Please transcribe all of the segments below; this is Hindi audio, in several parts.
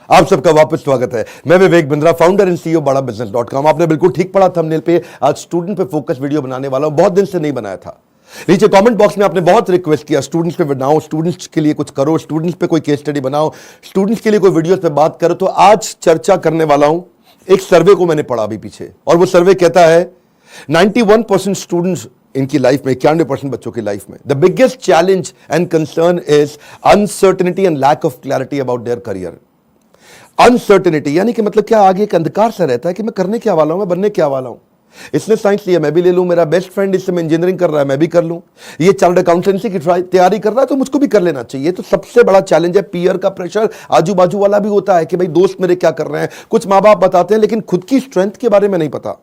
आप सबका वापस स्वागत है। मैं Vivek Bindra, founder and CEO badabusiness.com। आपने बिल्कुल ठीक पढ़ा थंबनेल पे। आज स्टूडेंट पे फोकस वीडियो बनाने वाला हूं, बहुत दिन से नहीं बनाया था। नीचे कमेंट बॉक्स में आपने बहुत रिक्वेस्ट किया स्टूडेंट्स पे बनाओ, स्टूडेंट्स के लिए कुछ करो, स्टूडेंट्स पे कोई केस स्टडी बनाओ, स्टूडेंट्स के लिए कोई वीडियोस पे बात करो। तो आज चर्चा करने वाला हूं एक सर्वे को मैंने पढ़ा अभी पीछे, और वो सर्वे कहता है 91% स्टूडेंट्स इनकी लाइफ में, 91% बच्चों की लाइफ में, the biggest challenge and concern is uncertainty and lack of clarity about their career. Uncertainty यानी कि मतलब क्या, आगे एक अंधकार सा रहता है कि मैं करने क्या वाला हूं, मैं बनने क्या वाला हूं। इसने साइंस लिया, मैं भी ले लूं, मेरा बेस्ट फ्रेंड इस समय इंजीनियरिंग कर रहा है, मैं भी कर लूं, ये चार्टर्ड अकाउंटेंसी की तैयारी कर रहा है तो मुझको भी कर लेना चाहिए। तो सबसे बड़ा चैलेंज है पीयर का प्रेशर। आजू बाजू वाला भी होता है कि भाई दोस्त मेरे क्या कर रहे हैं, कुछ माँ बाप बताते हैं, लेकिन खुद की स्ट्रेंथ के बारे में नहीं पता।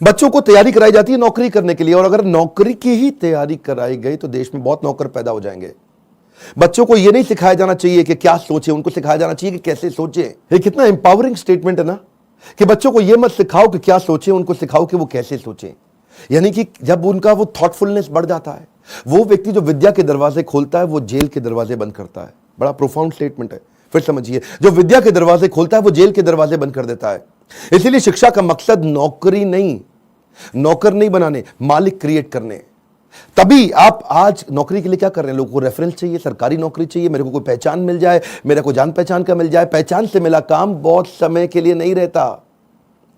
बच्चों को तैयारी कराई जाती है नौकरी करने के लिए, और अगर नौकरी की ही तैयारी कराई गई तो देश में बहुत नौकर पैदा हो जाएंगे। बच्चों को यह नहीं सिखाया जाना चाहिए कि क्या सोचे, उनको सिखाया जाना चाहिए कि कैसे सोचे। ये कितना इंपावरिंग स्टेटमेंट है ना, कि बच्चों को यह मत सिखाओ कि क्या सोचे, उनको सिखाओ कि वो कैसे सोचे। यानी कि जब उनका वो थॉटफुलनेस बढ़ जाता है, वो व्यक्ति जो विद्या के दरवाजे खोलता है वो जेल के दरवाजे बंद करता है। बड़ा प्रोफाउंड स्टेटमेंट है, फिर समझिए। जो विद्या के दरवाजे खोलता है वो जेल के दरवाजे बंद कर देता है। इसीलिए शिक्षा का मकसद नौकरी नहीं, नौकर नहीं बनाने, मालिक क्रिएट करने। तभी आप आज नौकरी के लिए क्या कर रहे हैं, लोगों को रेफरेंस चाहिए, सरकारी नौकरी चाहिए, मेरे को कोई पहचान मिल जाए, मेरे को जान पहचान का मिल जाए। पहचान से मिला काम बहुत समय के लिए नहीं रहता।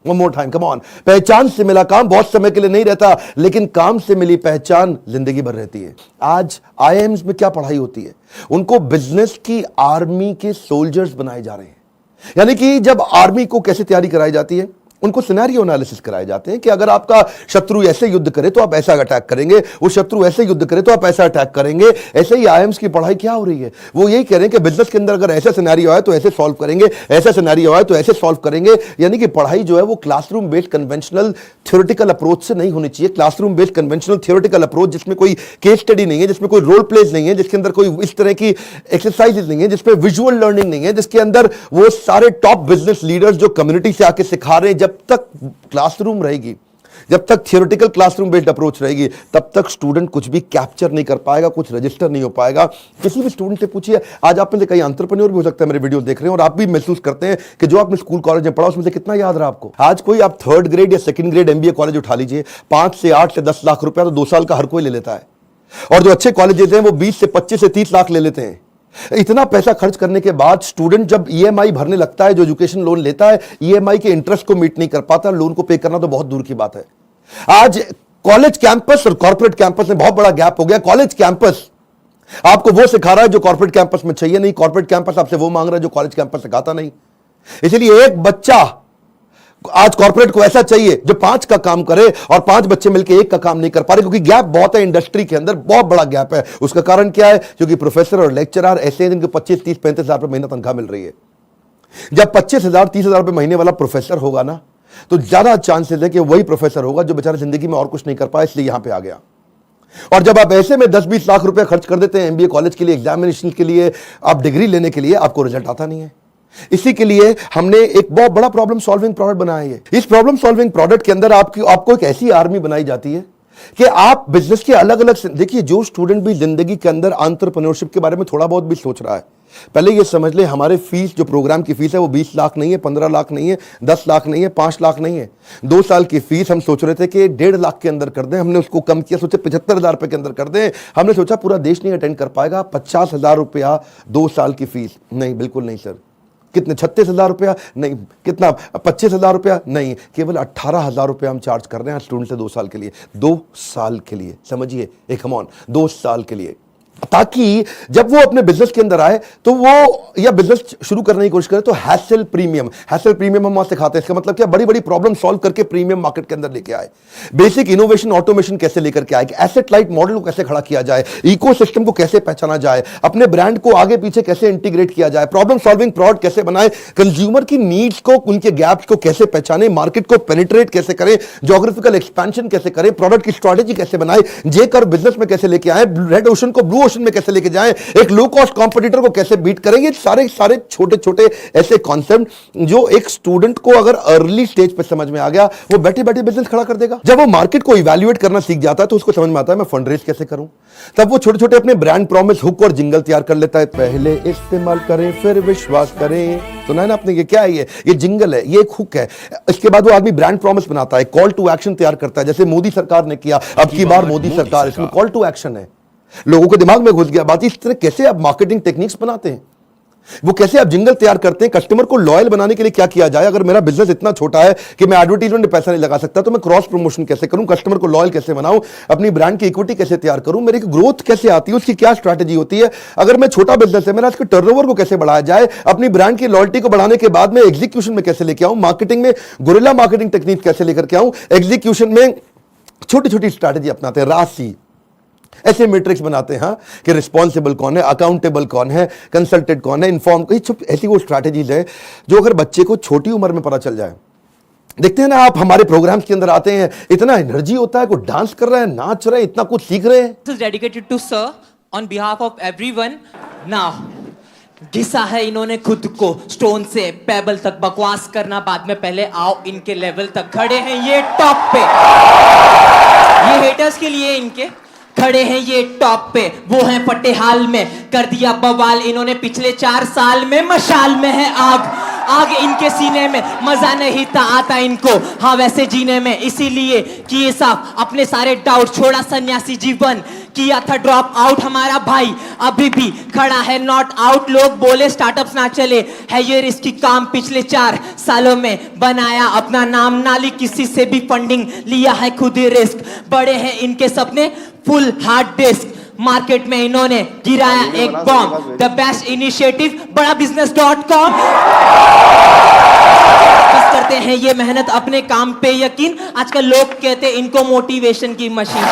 One more time, come on. पहचान से मिला काम बहुत समय के लिए नहीं रहता, लेकिन काम से मिली पहचान जिंदगी भर रहती है। आज आईआईएम्स में क्या पढ़ाई होती है, उनको बिजनेस की आर्मी के सोल्जर्स बनाए जा रहे हैं। यानी कि जब आर्मी को कैसे तैयारी कराई जाती है, उनको सिनेरियो एनालिसिस कराए जाते हैं कि अगर आपका शत्रु ऐसे युद्ध करे तो आप ऐसा अटैक करेंगे, वो शत्रु ऐसे युद्ध करे तो आप ऐसा अटैक करेंगे। ऐसे ही आईएम्स की पढ़ाई क्या हो रही है, वो यही कह रहे हैं कि बिजनेस के अंदर अगर ऐसा सिनेरियो आए तो ऐसे सॉल्व करेंगे, ऐसा सिनेरियो आए तो ऐसे सॉल्व करेंगे। यानी कि पढ़ाई जो है वो classroom based conventional theoretical approach से नहीं होनी चाहिए। Classroom based conventional theoretical approach जिसमें कोई केस स्टडी नहीं है, जिसमें कोई रोल प्लेज नहीं है, जिसके अंदर कोई इस तरह की एक्सरसाइजेज नहीं है, जिसमें विजुअल लर्निंग नहीं है, जिसके अंदर वो सारे टॉप बिजनेस लीडर्स जो कम्युनिटी से आके सिखा रहे हैं। जब तक क्लासरूम रहेगी, जब तक थियोरेटिकल क्लासरूम बेस्ड अप्रोच रहेगी, तब तक स्टूडेंट कुछ भी कैप्चर नहीं कर पाएगा, कुछ रजिस्टर नहीं हो पाएगा। किसी भी स्टूडेंट से पूछिए, आज आप में से कई एंटरप्रेन्योर भी हो सकता है मेरे वीडियो देख रहे हैं, और आप भी महसूस करते हैं कि जो आपने स्कूल कॉलेज में पढ़ा उसमें से कितना याद रहा आपको। आज कोई आप 3rd ग्रेड या 2nd ग्रेड एमबीए कॉलेज उठा लीजिए, 5 से 8 से 10 लाख रुपया तो 2 साल का हर कोई ले लेता है, और जो अच्छे कॉलेजेस हैं वो 20 से 25 से 30 लाख ले लेते हैं। इतना पैसा खर्च करने के बाद स्टूडेंट जब ईएमआई भरने लगता है, जो एजुकेशन लोन लेता है, ईएमआई के इंटरेस्ट को मीट नहीं कर पाता, लोन को पे करना तो बहुत दूर की बात है। आज कॉलेज कैंपस और कॉर्पोरेट कैंपस में बहुत बड़ा गैप हो गया। कॉलेज कैंपस आपको वो सिखा रहा है जो कॉर्पोरेट कैंपस में चाहिए नहीं, कॉर्पोरेट कैंपस आपसे वो मांग रहा है जो कॉलेज कैंपस सिखाता नहीं। इसलिए एक बच्चा आज कॉर्पोरेट को ऐसा चाहिए जो 5 का काम करे, और 5 बच्चे मिलकर 1 का काम नहीं कर पा रहे, क्योंकि गैप बहुत है इंडस्ट्री के अंदर, बहुत बड़ा गैप है। उसका कारण क्या है, क्योंकि प्रोफेसर और लेक्चरर ऐसे हैं जिनको 25, 30, 35 हजार रुपए महीना तनख्वाह मिल रही है। जब 25,000, 30,000 रुपए महीने वाला प्रोफेसर होगा ना, तो ज्यादा चांसेस है कि वही प्रोफेसर होगा जो बेचारा जिंदगी में और कुछ नहीं कर पाया, इसलिए यहां पे आ गया। और जब आप ऐसे में 10-20 लाख रुपए खर्च कर देते हैं एमबीए कॉलेज के लिए, एग्जामिनेशन के लिए, आप डिग्री लेने के लिए, आपको रिजल्ट आता नहीं है। इसी के लिए हमने एक बहुत बड़ा प्रॉब्लम सॉल्विंग प्रोडक्ट बनाया है। इस प्रॉब्लम सॉल्विंग प्रोडक्ट के अंदर आपको एक ऐसी आर्मी बनाई जाती है कि आप बिजनेस के अलग अलग, देखिए जो स्टूडेंट भी जिंदगी के अंदर एंटरप्रेन्योरशिप के बारे में थोड़ा बहुत भी सोच रहा है, पहले ये समझ ले हमारे फीस, जो प्रोग्राम की फीस है वो 20 लाख नहीं है, 15 लाख नहीं है, 10 लाख नहीं है, 5 लाख नहीं है। 2 साल की फीस हम सोच रहे थे कि 1.5 लाख के अंदर कर दें, हमने उसको कम किया, सोचे 75,000 रुपए के अंदर कर दें। हमने सोचा पूरा देश नहीं अटेंड कर पाएगा, 50,000 रुपया 2 साल की फीस। नहीं, बिल्कुल नहीं सर। कितने, 36,000 रुपया? नहीं। कितना, 25,000 रुपया? नहीं। केवल 18,000 रुपया हम चार्ज कर रहे हैं स्टूडेंट से 2 साल के लिए। 2 साल के लिए, समझिए, एक कम ऑन 2 साल के लिए, ताकि जब वो अपने बिजनेस के अंदर आए तो वो, या बिजनेस शुरू करने की कोशिश करे तो हैसल प्रीमियम हम वहां सिखाते हैं। इसका मतलब क्या, बड़ी बड़ी प्रॉब्लम सॉल्व करके प्रीमियम मार्केट के अंदर लेके आए, बेसिक इनोवेशन ऑटोमेशन कैसे लेकर के आए, एसेट लाइट मॉडल को कैसे खड़ा किया जाए, इकोसिस्टम को कैसे पहचाना जाए, अपने ब्रांड को आगे पीछे कैसे इंटीग्रेट किया जाए, प्रॉब्लम सॉल्विंग प्रोडक्ट कैसे बनाए, कंज्यूमर की नीड्स को, उनके गैप्स को कैसे पहचाने, मार्केट को पेनिट्रेट कैसे करें, ज्योग्राफिकल एक्सपेंशन कैसे करें, प्रोडक्ट की स्ट्रेटेजी कैसे बनाए, जे कर बिजनेस में कैसे लेके आए, रेड ओशन को ब्लू प्रमोशन में कैसे लेके जाएं, एक लो कॉस्ट कॉम्पिटिटर को कैसे बीट करेंगे, सारे सारे छोटे छोटे ऐसे कॉन्सेप्ट जो एक स्टूडेंट को अगर अर्ली स्टेज पे समझ में आ गया, वो बैठे बैठे बिजनेस खड़ा कर देगा। जब वो मार्केट को इवैल्यूएट करना सीख जाता है तो उसको समझ में आता है मैं फंड रेज कैसे करूं। तब वो छोटे छोटे अपने ब्रांड प्रॉमिस, हुक और जिंगल तैयार कर लेता है। पहले इस्तेमाल करें फिर विश्वास करें, सुना है ना आपने? ये क्या है? ये जिंगल है, ये एक हुक है। इसके बाद वो आदमी ब्रांड प्रॉमिस बनाता है, कॉल टू एक्शन तैयार करता है, जैसे मोदी सरकार ने किया, अब की बार मोदी सरकार, इसमें कॉल टू एक्शन है। लोगों के दिमाग में घुस गया बात। इस तरह कैसे आप मार्केटिंग टेक्निक्स बनाते हैं, वो कैसे आप जिंगल तैयार करते हैं, कस्टमर को लॉयल बनाने के लिए क्या किया जाए। अगर मेरा बिजनेस इतना छोटा है कि मैं एडवर्टाइजमेंट में पैसा नहीं लगा सकता, तो मैं क्रॉस प्रमोशन कैसे करूं, कस्टमर को लॉयल कैसे बनाऊं, अपनी ब्रांड की इक्विटी कैसे तैयार करूं, मेरी ग्रोथ कैसे आती है, उसकी क्या स्ट्रैटेजी होती है। अगर मैं छोटा बिजनेस है, मेरा इसके टर्नओवर को कैसे बढ़ाया जाए, अपनी ब्रांड की लॉयल्टी को बढ़ाने के बाद में एग्जीक्यूशन में कैसे लेके आऊं, मार्केटिंग में गुरिल्ला मार्केटिंग टेक्निक कैसे लेकर के आऊं, एग्जीक्यूशन में छोटी छोटी स्ट्रैटेजी अपनाते हैं, राशि ऐसे मैट्रिक्स बनाते हैं कि रिस्पॉन्सिबल कौन है, अकाउंटेबल कौन है, कंसल्टेड कौन है, इन्फॉर्म, ऐसी वो स्ट्रैटेजीज है जो अगर बच्चे को छोटी उम्र में पता चल जाए। देखते हैं ना आप, हमारे प्रोग्राम्स के अंदर आते हैं, इतना एनर्जी होता है, कोई डांस कर रहा है, नाच रहे हैं, इतना कुछ सीख रहे हैं। This is dedicated to sir on behalf of everyone. Now, घिसा है इन्होंने खुद को स्टोन से पेबल तक, बकवास करना बाद में, पहले आओ इनके लेवल तक। खड़े हैं ये टॉप पे, ये हेटर्स के लिए इनके खड़े हैं ये टॉप पे, वो हैं फटे हाल में, कर दिया बवाल इन्होंने पिछले 4 साल में। मशाल में है आग, आग इनके सीने में, मजा नहीं था आता इनको हाँ वैसे जीने में, इसीलिए किए साफ अपने सारे डाउट, छोड़ा सन्यासी जीवन, किया था ड्रॉप आउट हमारा भाई, अभी भी खड़ा है नॉट आउट। लोग बोले स्टार्टअप्स ना चले, है ये रिस्की काम, पिछले 4 सालों में बनाया अपना नाम, नाली किसी से भी फंडिंग, लिया है खुद ही रिस्क, बड़े हैं इनके सपने फुल हार्ड डिस्क, मार्केट में इन्होंने गिराया एक बॉम्ब, द बेस्ट इनिशिएटिव बड़ा business.com। बस करते हैं ये मेहनत अपने काम पे यकीन, आजकल लोग कहते हैं इनको मोटिवेशन की मशीन।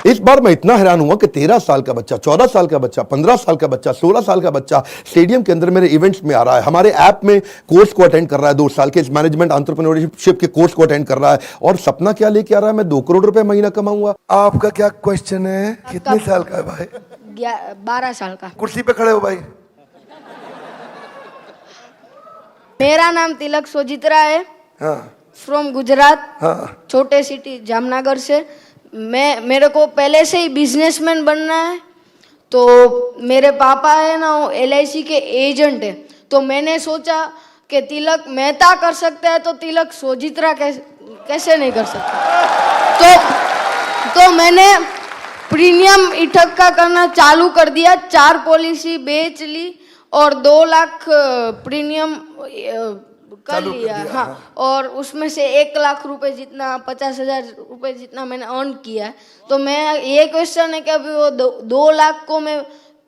इस बार मैं इतना हैरान हुआ कि 13 साल का बच्चा, 14 साल का बच्चा, 15 साल का बच्चा, 16 साल का बच्चा स्टेडियम के अंदर मेरे इवेंट्स में आ रहा है, हमारे ऐप में कोर्स को अटेंड कर रहा है, 2 साल के इस मैनेजमेंट एंटरप्रेन्योरशिप के कोर्स को अटेंड कर रहा है, और सपना क्या लेके आ रहा है, मैं 2 करोड़ रुपए महीना कमाऊंगा। आपका क्या क्वेश्चन है? कितने साल का है भाई? 12 साल का। कुर्सी पे खड़े हो भाई। मेरा नाम तिलक सोजित्रा है, हाँ, फ्रॉम गुजरात, हाँ, छोटे सिटी जामनगर से। मेरे को पहले से ही बिजनेसमैन बनना है, तो मेरे पापा है ना वो LIC के एजेंट है, तो मैंने सोचा कि तिलक मेहता कर सकता है तो तिलक सोजित्रा कैसे नहीं कर सकता। तो मैंने प्रीमियम इकट्ठा करना चालू कर दिया, 4 पॉलिसी बेच ली और 2 लाख प्रीमियम कर लिया। हाँ, और उसमें से 1 लाख रुपए जितना, 50,000 रुपए जितना मैंने अर्न किया है। तो मैं ये क्वेश्चन है कि अभी वो 2 लाख को मैं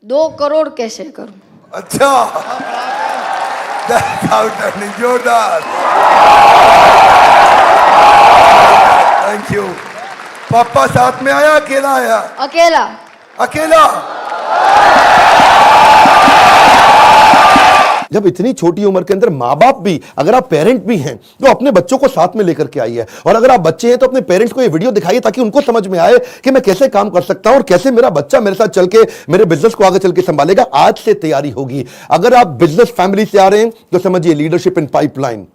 2 करोड़ कैसे करूं? अच्छा, जोरदार, थैंक यू। पापा साथ में आया, अकेला आया? अकेला। अकेला। जब इतनी छोटी उम्र के अंदर माँ बाप भी, अगर आप पेरेंट भी हैं तो अपने बच्चों को साथ में लेकर के आइए, और अगर आप बच्चे हैं तो अपने पेरेंट्स को ये वीडियो दिखाइए ताकि उनको समझ में आए कि मैं कैसे काम कर सकता हूं और कैसे मेरा बच्चा मेरे साथ चल के मेरे बिजनेस को आगे चल के संभालेगा। आज से तैयारी होगी। अगर आप बिजनेस फैमिली से आ रहे हैं तो समझिए लीडरशिप इन पाइपलाइन।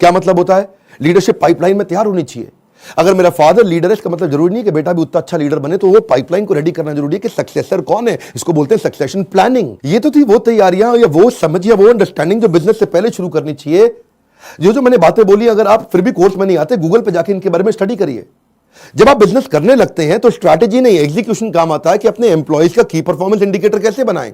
क्या मतलब होता है? लीडरशिप पाइपलाइन में तैयार होनी चाहिए। अगर मेरा फादर लीडर है, इसका मतलब जरूरी नहीं कि बेटा भी उतना अच्छा लीडर बने, तो वो पाइपलाइन को रेडी करना जरूरी है कि सक्सेसर कौन है, इसको बोलते हैं सक्सेशन प्लानिंग। ये तो थी वो तैयारियां या वो समझ या वो अंडरस्टैंडिंग जो बिजनेस से पहले शुरू करनी चाहिए। जो मैंने बातें बोली, अगर आप फिर भी कोर्स में नहीं आते, गूगल पे जाके इनके बारे में स्टडी करिए। जब आप बिजनेस करने लगते हैं तो स्ट्रैटेजी नहीं, एग्जीक्यूशन काम आता है कि अपने एम्प्लॉइज का की परफॉर्मेंस इंडिकेटर कैसे बनाएं।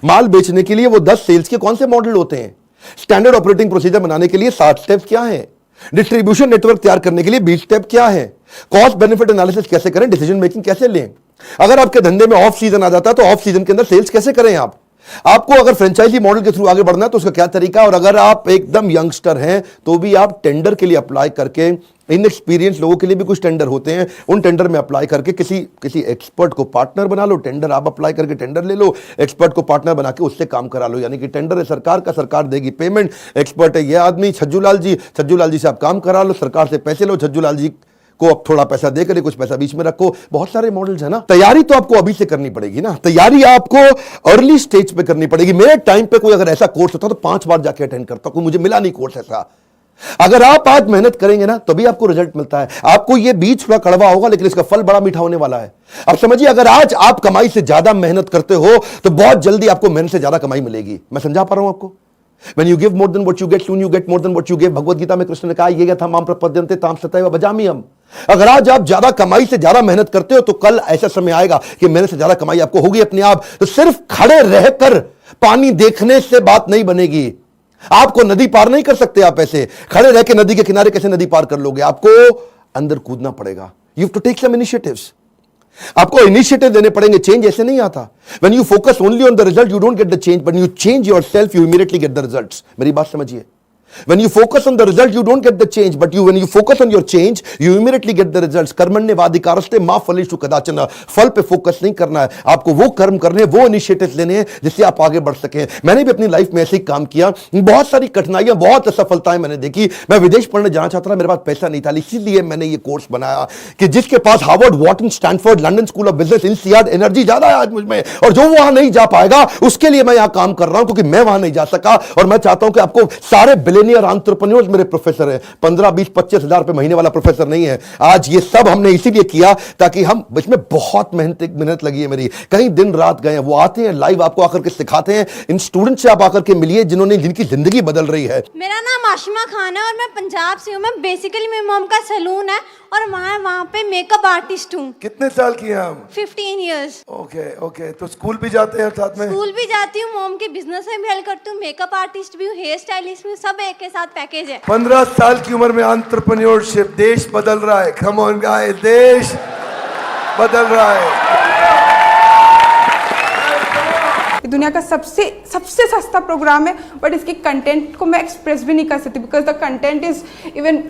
माल बेचने के लिए वो 10 सेल्स के कौन से मॉडल होते हैं, स्टैंडर्ड ऑपरेटिंग प्रोसीजर बनाने के लिए 7 स्टेप्स क्या है, डिस्ट्रीब्यूशन नेटवर्क तैयार करने के लिए 20 स्टेप क्या है, कॉस्ट बेनिफिट एनालिसिस कैसे करें, डिसीजन मेकिंग कैसे लें। अगर आपके धंधे में ऑफ सीजन आ जाता है तो ऑफ सीजन के अंदर सेल्स कैसे करें आपको अगर फ्रेंचाइजी मॉडल के थ्रू आगे बढ़ना है तो उसका क्या तरीका, और अगर आप एकदम यंगस्टर हैं तो भी आप टेंडर के लिए अप्लाई करके इनएक्सपीरियंस लोगों के लिए भी कुछ टेंडर होते हैं, उन टेंडर में अप्लाई करके किसी एक्सपर्ट को पार्टनर बना लो, टेंडर आप अप्लाई करके टेंडर ले लो, एक्सपर्ट को पार्टनर बना के उससे काम करा लो। यानी कि टेंडर है सरकार का, सरकार देगी पेमेंट, एक्सपर्ट है ये आदमी छज्जू लाल जी से आप काम करा लो, सरकार से पैसे लो, छज्जू लाल जी को अब थोड़ा पैसा देकर कुछ पैसा बीच में रखो। बहुत सारे मॉडल्स है ना। तैयारी तो आपको अभी से करनी पड़ेगी ना, तैयारी आपको अर्ली स्टेज पे करनी पड़ेगी। मेरे टाइम पे कोई अगर ऐसा कोर्स होता तो 5 बार जाके अटेंड करता, कोई मुझे मिला नहीं कोर्स ऐसा। अगर आप आज मेहनत करेंगे ना तभी आपको रिजल्ट मिलता है। आपको ये बीज थोड़ा कड़वा होगा लेकिन इसका फल बड़ा मीठा होने वाला है। अब समझिए, अगर आज आप कमाई से ज्यादा मेहनत करते हो तो बहुत जल्दी आपको मेहनत से ज्यादा कमाई मिलेगी। मैं समझा पा रहा हूं आपको? When you give more than what you get, soon you get more than what you give। Bhagavad Gita में कृष्ण ने कहा ये क्या था, माम प्रपद्यन्ते ताम सतैव भजाम्यहम्। अगर आज आप ज्यादा कमाई से ज्यादा मेहनत करते हो तो कल ऐसा समय आएगा कि मेहनत से ज्यादा कमाई आपको होगी अपने आप। तो सिर्फ खड़े रहकर पानी देखने से बात नहीं बनेगी। आपको नदी पार नहीं कर सकते आप ऐसे खड़े रह के। नदी के किनारे कैसे नदी पार कर लोगे? आपको अंदर कूदना पड़ेगा। You have to take some initiatives. आपको इनिशिएटिव लेने पड़ेंगे। चेंज ऐसे नहीं आता। When you focus only on the result you don't get the change, but you change yourself you immediately get the results. मेरी बात समझिए। When you focus on the result, you don't get the change, but when you focus on your change, you immediately get the results। कर्मण्येवाधिकारस्ते मा फलेषु कदाचन। फल पे फोकस नहीं करना है आपको, वो कर्म करने, वो इनिशिएटिव लेने हैं जिससे आप आगे बढ़ सकें। मैंने भी अपनी लाइफ में ऐसे ही काम किया, बहुत सारी कठिनाइयां, बहुत असफलताएं मैंने देखी। मैं विदेश पढ़ने जाना चाहता था, मेरे पास पैसा नहीं था, इसीलिए मैंने ये कोर्स बनाया कि जिसके पास Harvard, Wharton, Stanford, London school of business, INSEAD, energy ज्यादा है आज मुझ में, और जो वहां नहीं जा पाएगा उसके लिए मैं यहां काम कर रहा हूं क्योंकि मैं वहां नहीं जा सका। और मैं चाहता हूं कि आपको सारे बिलियनियर एंटरप्रेन्योर्स मेरे प्रोफेसर हैं। 15, 20, 25 हजार रुपए महीने वाला प्रोफेसर नहीं है आज। ये सब हमने इसीलिए किया ताकि हम, इसमें बहुत मेहनत लगी है मेरी, कहीं दिन रात गए हैं। वो आते हैं लाइव, आपको आकर के सिखाते हैं। इन स्टूडेंट से आप आकर के मिलिए जिनकी जिंदगी बदल रही है। मेरा नाम आशिमा खान है और मैं पंजाब से हूँ। मैं बेसिकली मेरी मॉम का सैलून है और वहाँ पे मेकअप आर्टिस्ट हूँ। कितने साल की हैं आप? 15 इयर्स। ओके। तो स्कूल भी जाते हैं साथ में? स्कूल भी जाती हूँ, मॉम के बिजनेस में भी हेल्प करती हूँ, मेकअप आर्टिस्ट भी हूँ, हेयर स्टाइलिस्ट भी हूँ, सब एक के साथ पैकेज है। 15 साल की उम्र में एंटरप्रेन्योरशिप, देश बदल रहा है। कम ऑन गाइस, देश बदल रहा है। दुनिया का सबसे सस्ता प्रोग्राम है, बट इसकी कंटेंट को मैं एक्सप्रेस भी नहीं कर सकती because the content is even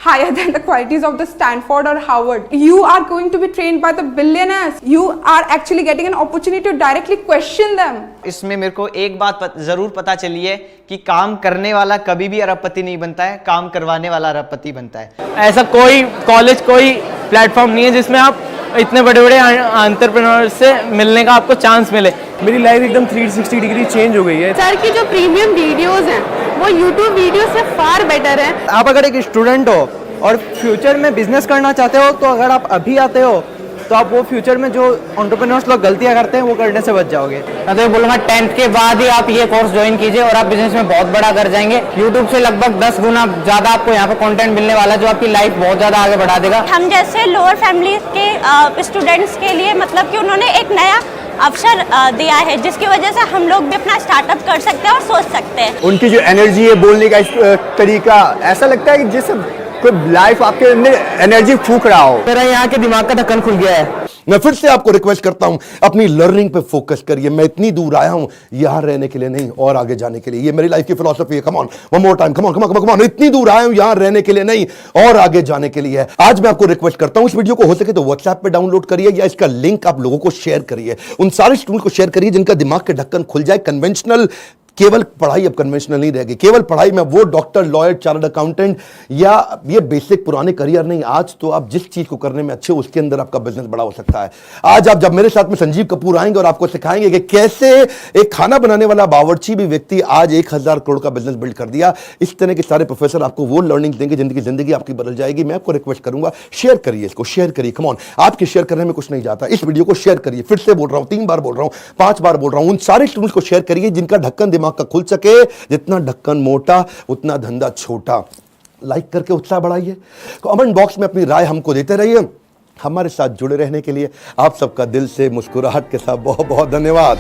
higher than the qualities of the Stanford or Harvard. You are going to be trained by the billionaires. You are actually getting an opportunity to directly question them. इसमें मेरे को एक बात जरूर पता चली है कि काम करने वाला कभी भी अरबपति नहीं बनता है, काम करवाने वाला अरबपति बनता है। ऐसा कोई कॉलेज, कोई प्लेटफॉर्म नहीं है जिसमें आप इतने बड़े बड़े एंटरप्रेन्योर से मिलने का आपको चांस मिले। मेरी लाइफ एकदम 360 डिग्री चेंज हो गई है। सर की जो प्रीमियम वीडियोस हैं वो यूट्यूब वीडियो से फार बेटर है। आप अगर एक स्टूडेंट हो और फ्यूचर में बिजनेस करना चाहते हो तो अगर आप अभी आते हो तो आप वो फ्यूचर में जो एंटरप्रेन्योर्स लोग गलतियां करते हैं वो करने से बच जाओगे। मैं तो बोलूँगा 10th के बाद ही आप ये कोर्स ज्वाइन कीजिए और आप बिजनेस में बहुत बड़ा कर जाएंगे। यूट्यूब से लगभग 10 गुना ज्यादा आपको यहाँ पे कंटेंट मिलने वाला है जो आपकी लाइफ बहुत ज्यादा आगे बढ़ा देगा। हम जैसे लोअर फैमिली के स्टूडेंट्स के लिए मतलब कि उन्होंने एक नया अवसर दिया है जिसकी वजह से हम लोग भी अपना स्टार्टअप कर सकते हैं और सोच सकते हैं। उनकी जो एनर्जी है, बोलने का तरीका, ऐसा लगता है कि जैसे कोई लाइफ आपके अंदर एनर्जी फूंक रहा हो। मेरा यहाँ के दिमाग का ढक्कन खुल गया है। मैं फिर से आपको रिक्वेस्ट करता हूं, अपनी लर्निंग पे फोकस करिए। मैं इतनी दूर आया हूं यहां रहने के लिए नहीं, और आगे जाने के लिए। ये मेरी लाइफ की फिलॉसफी है। Come on, one more time, come on. इतनी दूर आया हूं यहां रहने के लिए नहीं, और आगे जाने के लिए है। आज मैं आपको रिक्वेस्ट करता हूं, इस वीडियो को हो सके तो व्हाट्सएप पे डाउनलोड करिए या इसका लिंक आप लोगों को शेयर करिए। उन सारे स्टूडेंट को शेयर करिए जिनका दिमाग के ढक्कन खुल जाए। कन्वेंशनल केवल पढ़ाई अब कन्वेंशनल नहीं रहेगी। केवल पढ़ाई में वो डॉक्टर, लॉयर, चार्टर्ड अकाउंटेंट या ये बेसिक पुराने करियर नहीं। आज तो आप जिस चीज को करने में अच्छे, उसके अंदर आपका बिजनेस बड़ा हो सकता है। आज आप जब मेरे साथ में संजीव कपूर आएंगे और आपको सिखाएंगे कि कैसे एक खाना बनाने वाला बावर्ची भी व्यक्ति आज 1000 करोड़ का बिजनेस बिल्ड कर दिया। इस तरह के सारे प्रोफेसर आपको वो लर्निंग देंगे जिंदगी आपकी बदल जाएगी। मैं आपको रिक्वेस्ट करूंगा, शेयर करिए इसको, शेयर करिए। कम ऑन, आपके शेयर करने में कुछ नहीं जाता। इस वीडियो को शेयर करिए। फिर से बोल रहा हूं, 3 बार बोल रहा हूं, 5 बार बोल रहा हूं। उन सारे स्टूडेंट्स को शेयर करिए जिनका ढक्कन दिमाग का खुल सके। जितना ढक्कन मोटा उतना धंधा छोटा। लाइक करके उत्साह बढ़ाइए। कमेंट बॉक्स में अपनी राय हमको देते रहिए। हमारे साथ जुड़े रहने के लिए आप सबका दिल से मुस्कुराहट के साथ बहुत बहुत धन्यवाद।